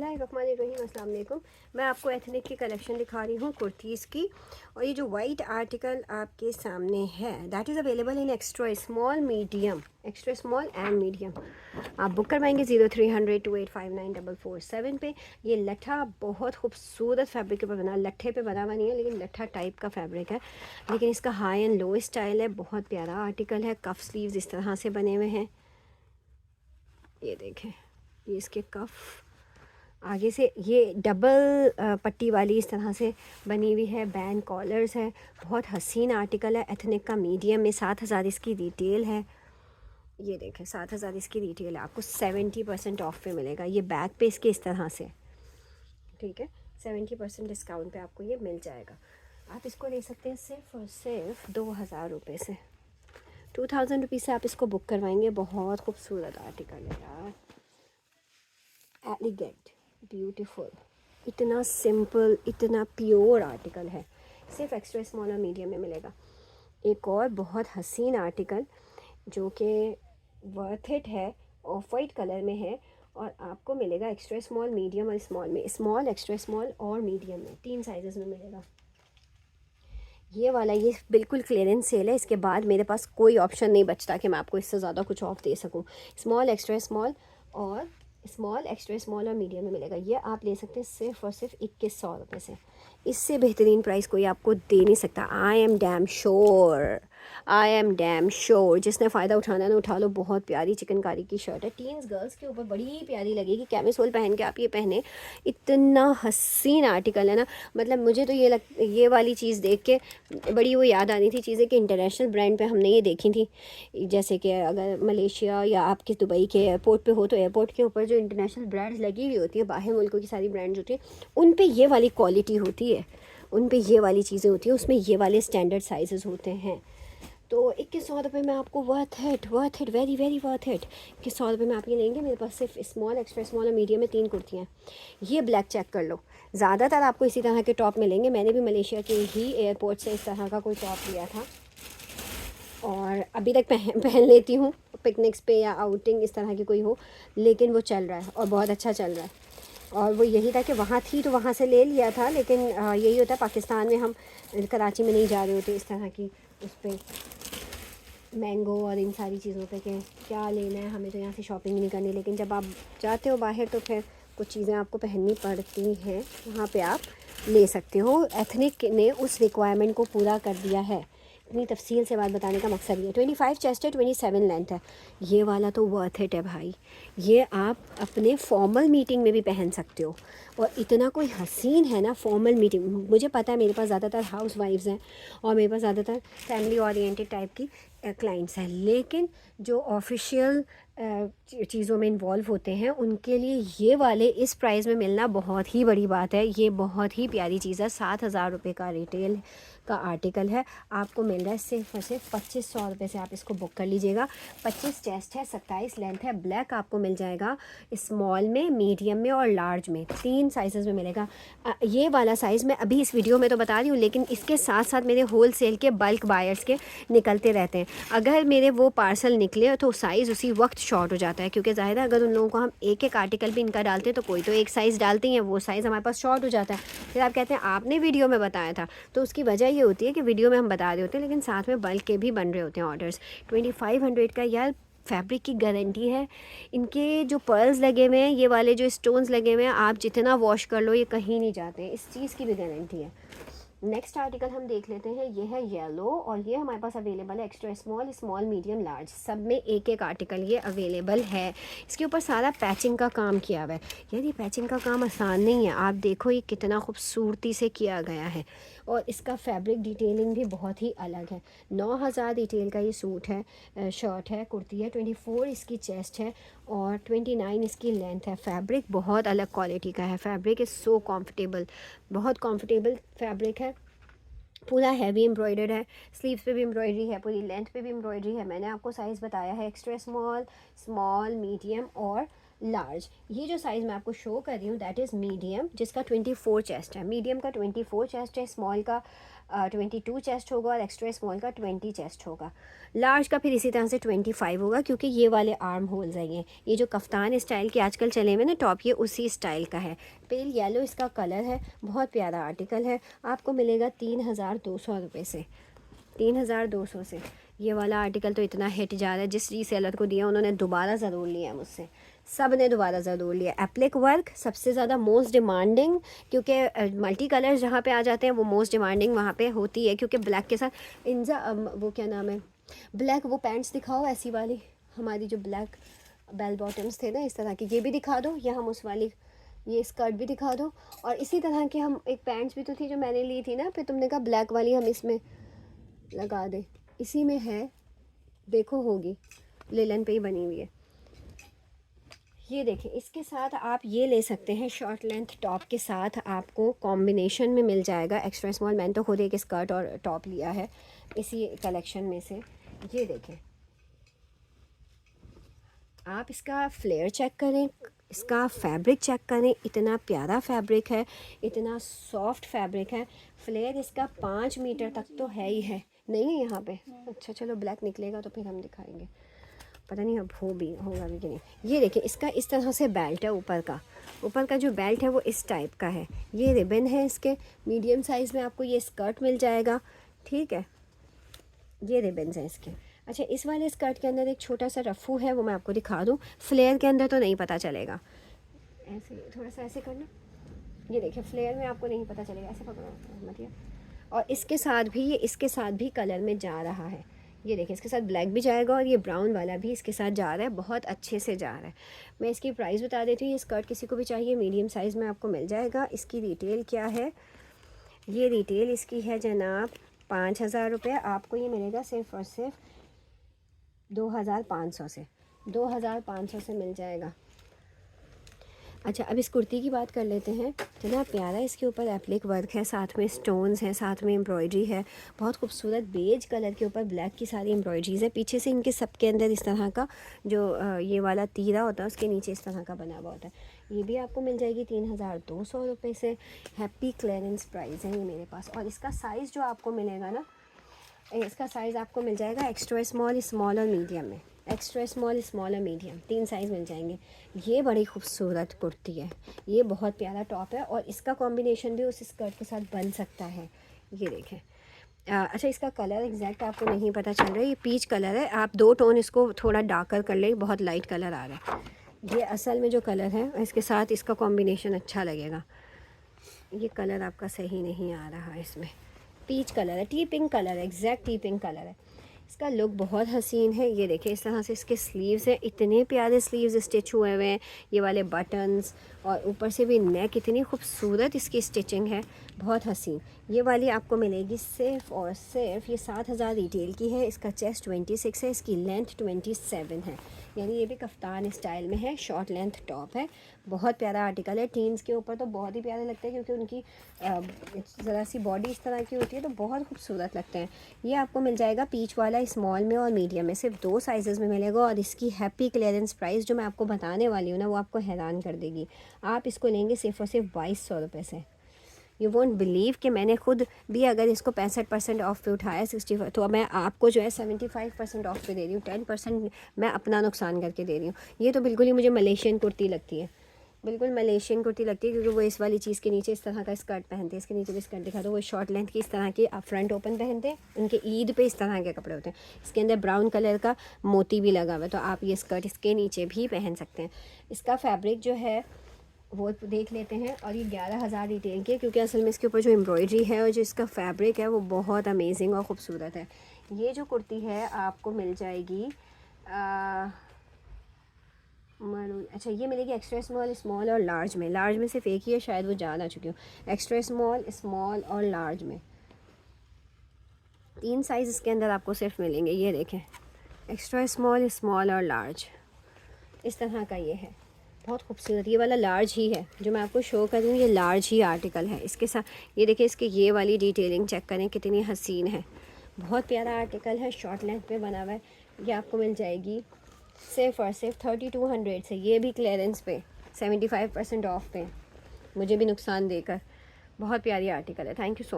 बिस्मिल्लाहिर्रहमानिर्रहीम, अस्सलाम वालेकुम। मैं आपको एथनिक की कलेक्शन दिखा रही हूँ कुर्तीज़ की। और ये जो वाइट आर्टिकल आपके सामने है that is available in extra small medium, extra small and medium. आप बुक करवाएंगे 0300285947 पे। ये लट्ठा बहुत खूबसूरत फैब्रिक पे बना, लट्ठे पे बना हुआ नहीं है लेकिन लट्ठा टाइप का फैब्रिक है, लेकिन इसका हाई एंड लो स्टाइल है। बहुत प्यारा आर्टिकल है। कफ स्लीव्स इस तरह से बने हुए हैं, ये देखें, ये इसके कफ आगे से ये डबल पट्टी वाली इस तरह से बनी हुई है। बैंड कॉलर्स है। बहुत हसीन आर्टिकल है। एथनिक का मीडियम में 7,000 इसकी रिटेल है। ये देखें 7,000 इसकी रिटेल है। आपको 70% ऑफ पे मिलेगा। ये बैक पे इसके इस तरह से, ठीक है, 70% डिस्काउंट पे आपको ये मिल जाएगा। आप इसको ले सकते हैं सिर्फ और सिर्फ 2,000 रुपये से। 2,000 रुपीज़ से आप इसको बुक करवाएंगे। बहुत खूबसूरत आर्टिकल है यार, एलिगेंट, ब्यूटीफुल, इतना सिंपल, इतना प्योर आर्टिकल है। सिर्फ एक्स्ट्रा स्मॉल और मीडियम में मिलेगा। एक और बहुत हसीन आर्टिकल जो कि वर्थ इट है, ऑफ वाइट कलर में है और आपको मिलेगा एक्स्ट्रा स्मॉल, मीडियम और स्मॉल में। स्मॉल, एक्स्ट्रा स्मॉल और मीडियम में 3 साइजेस में मिलेगा। ये वाला ये बिल्कुल क्लियरेंस सेल है। इसके बाद मेरे पास कोई ऑप्शन नहीं बचता कि मैं आपको इससे ज़्यादा कुछ ऑफ दे सकूं। स्मॉल, एक्स्ट्रा स्मॉल और स्मॉल, एक्स्ट्रा स्मॉल और मीडियम में मिलेगा। ये आप ले सकते हैं सिर्फ और सिर्फ 2100 रुपये से। इससे बेहतरीन प्राइस कोई आपको दे नहीं सकता। I am damn sure, I am damn sure. जिसने फ़ायदा उठाना है ना उठा लो। बहुत प्यारी चिकनकारी की शर्ट है। टीन्स गर्ल्स के ऊपर बड़ी प्यारी लगेगी। कैमिसोल पहन के आप ये पहने, इतना हसीन आर्टिकल है ना। मतलब मुझे तो ये वाली चीज़ देख के बड़ी वो याद आनी थी चीज़ें कि इंटरनेशनल ब्रांड पे हमने ये देखी थी। जैसे कि अगर मलेशिया या आपके दुबई के एयरपोर्ट पे हो तो एयरपोर्ट के ऊपर जो इंटरनेशनल ब्रांड्स लगी हुई होती है, बाहर मुल्कों की सारी ब्रांड्स होती हैं, उन पे ये वाली क्वालिटी होती है, उन पे ये वाली चीज़ें होती हैं, उसमें ये वाले स्टैंडर्ड साइजेस होते हैं। तो 2100 रुपये में आपको worth it, very very worth it. 2100 रुपये में आप ये लेंगे। मेरे पास सिर्फ स्मॉल, एक्स्ट्रा स्मॉल और मीडियम में 3 कुर्तियाँ। ये ब्लैक चेक कर लो। ज़्यादातर आपको इसी तरह के टॉप मिलेंगे। मैंने भी मलेशिया के ही एयरपोर्ट से इस तरह का कोई टॉप लिया था और अभी तक पहन लेती हूँ पिकनिक्स पे या आउटिंग इस तरह की कोई हो, लेकिन वो चल रहा है और बहुत अच्छा चल रहा है। और वो यही था कि वहाँ थी तो वहाँ से ले लिया था, लेकिन यही होता है पाकिस्तान में, हम कराची में नहीं जा रहे होते इस तरह की उस पर मैंगो और इन सारी चीज़ों पे कि क्या लेना है, हमें तो यहाँ से शॉपिंग नहीं करनी। लेकिन जब आप जाते हो बाहर तो फिर कुछ चीज़ें आपको पहननी पड़ती हैं, वहाँ पे आप ले सकते हो। एथनिक ने उस रिक्वायरमेंट को पूरा कर दिया है। इतनी तफसील से बात बताने का मकसद ये। 25 चेस्ट है, 27 लेंथ है। ये वाला तो वर्थ इट है भाई। ये आप अपने फॉर्मल मीटिंग में भी पहन सकते हो और इतना कोई हसीन है ना फॉर्मल मीटिंग। मुझे पता है मेरे पास ज़्यादातर हाउस वाइफ्स हैं और मेरे पास ज़्यादातर फैमिली ओरिएंटेड टाइप की क्लाइंट्स हैं, लेकिन जो ऑफिशियल चीज़ों में इन्वॉल्व होते हैं उनके लिए ये वाले इस प्राइस में मिलना बहुत ही बड़ी बात है। ये बहुत ही प्यारी चीज़ है। 7,000 रुपये का रिटेल का आर्टिकल है। आपको मिल रहा है सिर्फ और सिर्फ 2500 रुपये से। आप इसको बुक कर लीजिएगा। 25 चेस्ट है, 27 लेंथ है। ब्लैक आपको मिल जाएगा स्मॉल में, मीडियम में और लार्ज में, 3 साइज़ में मिलेगा। ये वाला साइज़ मैं अभी इस वीडियो में तो बता रही हूँ, लेकिन इसके साथ साथ मेरे होल सेल के बल्क बायर्स के निकलते रहते हैं। अगर मेरे वो पार्सल निकले तो साइज़ उसी वक्त शॉर्ट हो जाता है, क्योंकि ज़ाहिर है अगर उन लोगों को हम एक एक आर्टिकल भी इनका डालते हैं तो कोई तो एक साइज़ डालते हैं, वो साइज़ हमारे पास शॉर्ट हो जाता है। फिर आप कहते हैं आपने वीडियो में बताया था। तो उसकी वजह ये होती है कि वीडियो में हम बता रहे होते हैं लेकिन साथ में बल्क के भी बन रहे होते हैं ऑर्डर्स। 2500 का यार फैब्रिक की गारंटी है। इनके जो पर्ल्स लगे हुए हैं, ये वाले जो स्टोन्स लगे हुए हैं, आप जितना वॉश कर लो ये कहीं नहीं जाते हैं। इस चीज़ की भी गारंटी है। नेक्स्ट आर्टिकल हम देख लेते हैं। ये है येलो और ये हमारे पास अवेलेबल है extra small, small, medium, large, सब में एक एक आर्टिकल ये अवेलेबल है। इसके ऊपर सारा पैचिंग का काम किया हुआ है। यार ये पैचिंग का काम आसान नहीं है। आप देखो ये कितना खूबसूरती से किया गया है और इसका फैब्रिक डिटेलिंग भी बहुत ही अलग है। 9,000 डिटेल का ये सूट है, शर्ट है, कुर्ती है। 24 इसकी चेस्ट है और 29 इसकी लेंथ है। फैब्रिक बहुत अलग क्वालिटी का है। फैब्रिक इज़ सो कम्फर्टेबल, बहुत कम्फर्टेबल फैब्रिक है। पूरा हैवी एम्ब्रॉयडर्ड है। स्लीव्स पे भी एम्ब्रॉयडरी है, पूरी लेंथ पे भी एम्ब्रॉयडरी है। मैंने आपको साइज़ बताया है एक्स्ट्रा स्मॉल, स्मॉल, मीडियम और लार्ज। ये जो साइज़ मैं आपको शो कर रही हूँ दैट इज़ मीडियम, जिसका 24 चेस्ट है। मीडियम का 24 चेस्ट है, स्मॉल का 22 चेस्ट होगा और एक्स्ट्रा स्मॉल का 20 चेस्ट होगा। लार्ज का फिर इसी तरह से 25 होगा, क्योंकि ये वाले आर्म होल्स हैं। ये जो कफ्तान स्टाइल के आजकल चले हुए ना टॉप, ये उसी स्टाइल का है। पेल येलो इसका कलर है, बहुत प्यारा आर्टिकल है। आपको मिलेगा 3200 रुपये से, 3200 से। ये वाला आर्टिकल तो इतना हिट जा रहा है, जिस रीसेलर को दिया उन्होंने दोबारा ज़रूर लिया मुझसे, सब ने दोबारा ज़रूर लिया। एप्लिक वर्क सबसे ज़्यादा मोस्ट डिमांडिंग, क्योंकि मल्टी कलर जहाँ पे आ जाते हैं वो मोस्ट डिमांडिंग वहाँ पे होती है, क्योंकि ब्लैक के साथ इंजा वो क्या नाम है, ब्लैक वो पैंट्स दिखाओ ऐसी वाली, हमारी जो ब्लैक बेल बॉटम्स थे ना इस तरह की, ये भी दिखा दो, या हम उस वाली ये स्कर्ट भी दिखा दो। और इसी तरह के हम एक पैंट्स भी तो थी जो मैंने ली थी ना, फिर तुमने कहा ब्लैक वाली हम इसमें लगा दें, इसी में है, देखो होगी, लेलन पे ही बनी हुई है। ये देखें, इसके साथ आप ये ले सकते हैं, शॉर्ट लेंथ टॉप के साथ आपको कॉम्बिनेशन में मिल जाएगा एक्स्ट्रा स्मॉल। मैंने तो खुद एक स्कर्ट और टॉप लिया है इसी कलेक्शन में से। ये देखें, आप इसका फ्लेयर चेक करें, इसका फैब्रिक चेक करें, इतना प्यारा फैब्रिक है, इतना सॉफ्ट फैब्रिक है। फ्लेयर इसका 5 मीटर तक तो है ही है, नहीं है यहाँ पे। अच्छा चलो, ब्लैक निकलेगा तो फिर हम दिखाएंगे, पता नहीं अब होगा भी कि नहीं। ये देखिए, इसका इस तरह से बेल्ट है, ऊपर का जो बेल्ट है वो इस टाइप का है। ये रिबन है इसके, मीडियम साइज़ में आपको ये स्कर्ट मिल जाएगा, ठीक है। ये रिबन्स हैं इसके। अच्छा, इस वाले स्कर्ट के अंदर एक छोटा सा रफू है, वो मैं आपको दिखा दूँ। फ्लेयर के अंदर तो नहीं पता चलेगा, ऐसे थोड़ा सा ऐसे करना, ये देखिए फ्लेयर में आपको नहीं पता चलेगा, ऐसे पकड़ो मतलब। और इसके साथ भी कलर में जा रहा है, ये देखिए इसके साथ ब्लैक भी जाएगा और ये ब्राउन वाला भी इसके साथ जा रहा है, बहुत अच्छे से जा रहा है। मैं इसकी प्राइस बता देती हूँ। ये स्कर्ट किसी को भी चाहिए मीडियम साइज़ में आपको मिल जाएगा। इसकी रिटेल क्या है, ये रिटेल इसकी है जनाब 5000 रुपये। आपको ये मिलेगा सिर्फ़ और सिर्फ 2500 से, 2500 से मिल जाएगा। अच्छा, अब इस कुर्ती की बात कर लेते हैं। इतना प्यारा इसके ऊपर एप्लिक वर्क है, साथ में स्टोन्स हैं, साथ में एम्ब्रॉयडरी है, बहुत खूबसूरत बेज कलर के ऊपर ब्लैक की सारी एम्ब्रॉयडरीज़ है। पीछे से इनके सबके अंदर इस तरह का जो ये वाला तीरा होता है उसके नीचे इस तरह का बना हुआ होता है। ये भी आपको मिल जाएगी 3200 रुपये से। हैप्पी क्लियरेंस प्राइस है ये मेरे पास। और इसका साइज़ जो आपको मिलेगा ना, इसका साइज़ आपको मिल जाएगा एक्स्ट्रा स्मॉल, स्मॉल और मीडियम में। एक्स्ट्रा स्मॉल, स्मॉल और मीडियम, 3 साइज़ मिल जाएंगे। ये बड़ी खूबसूरत कुर्ती है, ये बहुत प्यारा टॉप है और इसका कॉम्बिनेशन भी उस स्कर्ट के साथ बन सकता है। ये देखें। अच्छा, इसका कलर एग्जैक्ट आपको नहीं पता चल रहा है, ये पीच कलर है। आप 2 टोन इसको थोड़ा डार्कर कर लें, बहुत लाइट कलर आ रहा है। ये असल में जो कलर है, इसके साथ इसका कॉम्बिनेशन अच्छा लगेगा। ये कलर आपका सही नहीं आ रहा है, इसमें पीच कलर है, टी पिंक कलर है, एग्जैक्ट टी पिंक कलर है। इसका लुक बहुत हसीन है। ये देखिए इस तरह से इसके स्लीव्स हैं, इतने प्यारे स्लीव्स स्टिच हुए हुए हैं, ये वाले बटन्स, और ऊपर से भी नेक, इतनी खूबसूरत इसकी स्टिचिंग है, बहुत हसीन। ये वाली आपको मिलेगी सिर्फ और सिर्फ, ये 7000 रिटेल की है। इसका चेस्ट 26 है, इसकी लेंथ 27 है, यानी ये भी कफ्तान स्टाइल में है, शॉर्ट लेंथ टॉप है। बहुत प्यारा आर्टिकल है। टीन्स के ऊपर तो बहुत ही प्यारे लगते हैं, क्योंकि उनकी ज़रा सी बॉडी इस तरह की होती है तो बहुत खूबसूरत लगते हैं। ये आपको मिल जाएगा पीच वाला स्मॉल में और मीडियम में, सिर्फ 2 साइज़ में मिलेगा। और इसकी हैप्पी क्लियरेंस प्राइस जो मैं आपको बताने वाली हूँ ना, वो आपको हैरान कर देगी। आप इसको लेंगे सिर्फ और सिर्फ 2200 रुपये से। यू वोंट बिलीव कि मैंने खुद भी अगर इसको 65% ऑफ पे उठाया 65, तो मैं आपको जो है 75% ऑफ पे दे रही हूँ। 10% मैं अपना नुकसान करके दे रही हूँ। ये तो बिल्कुल ही मुझे मलेशियन कुर्ती लगती है, बिल्कुल मलेशियन कुर्ती लगती है, क्योंकि वो इस वाली चीज़ के नीचे इस तरह का स्कर्ट पहनते हैं। इसके नीचे भी स्कर्ट दिखा दो, वो शॉर्ट लेंथ की इस तरह की फ्रंट ओपन पहनते हैं, उनके ईद पे इस तरह के कपड़े होते हैं। इसके अंदर ब्राउन कलर का मोती भी लगा हुआ है, तो आप ये स्कर्ट इसके नीचे भी पहन सकते हैं। इसका फैब्रिक जो है वो देख लेते हैं। और ये 11000 रिटेल की है, क्योंकि असल में इसके ऊपर जो एम्ब्रॉयडरी है और जो इसका फैब्रिक है वो बहुत अमेजिंग और ख़ूबसूरत है। ये जो कुर्ती है आपको मिल जाएगी अच्छा, ये मिलेगी एक्स्ट्रा स्मॉल, स्मॉल और लार्ज में। लार्ज में सिर्फ एक ही है, शायद वो जा चुकी हूँ। एक्स्ट्रा स्मॉल, स्मॉल और लार्ज में 3 साइज़ इसके अंदर आपको सिर्फ मिलेंगे। ये देखें, एक्स्ट्रा स्मॉल, स्मॉल और लार्ज, इस तरह का ये है, बहुत खूबसूरत। ये वाला लार्ज ही है जो मैं आपको शो कर रही हूँ, ये लार्ज ही आर्टिकल है। इसके साथ ये देखिए, इसके ये वाली डिटेलिंग चेक करें कितनी हसीन है, बहुत प्यारा आर्टिकल है, शॉर्ट लेंथ पे बना हुआ है। ये आपको मिल जाएगी सिर्फ और सिर्फ 3200 से, ये भी क्लियरेंस पे 75% ऑफ पे, मुझे भी नुकसान देकर। बहुत प्यारी आर्टिकल है। Thank you so much.